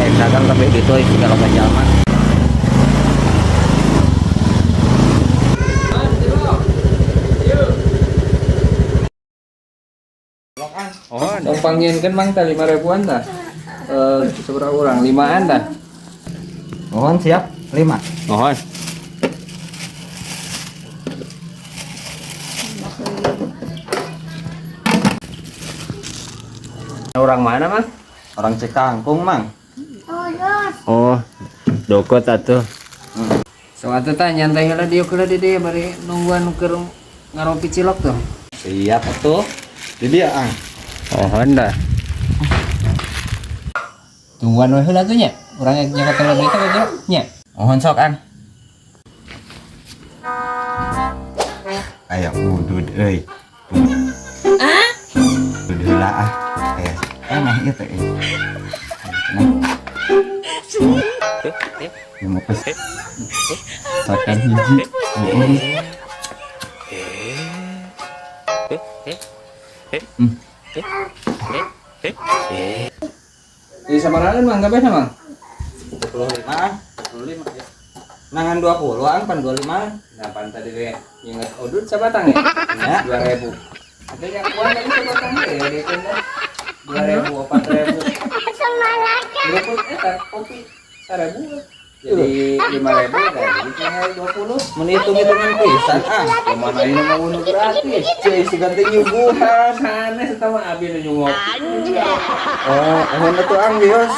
yang dagang tapi gitu kalau kejaman. Oh, numpangin kan mang tadi 5.000-an dah. Seberapa orang? 5-an dah. Mohon siap 5. Mohon. Orang mana, Mang? Orang Cikangkung, Mang. Oh, dokot atuh. Suatu tanya nyantai heula dieu keulah di dieu bari nungguan keur ngaropi cilok tuh. Siap atuh. Di dia, Ang. Oh, dah. Tungguan we heula tuh nya. Urang nyakat lebih teh kagak nya. Mohon sok, Ang. Aya udud euy. Udud heula ah. Aya. Nah ieu teh. Nah. Mau pes. Sakan hiji. Di sabarahan Mang kabeh Mang? 25 Ang. 25 ya. Nangan 20 Ang pan 25. Nah, pan tadi we inget udud sabatang ya? Ya. 2.000. Ada yang kuat tadi sabatang ya dia kan 2.000 4.000. Berapa eta kopi 1.000. Jadi 5.000 kan jadi tinggal 20. Mun hitung-hitungan pisan ah. Kemana ini mau bunuh gratis? Cuy si ganti nyuguhan. Aneh sama abi nu nyungok. Oh, mohon atuh Ang bios.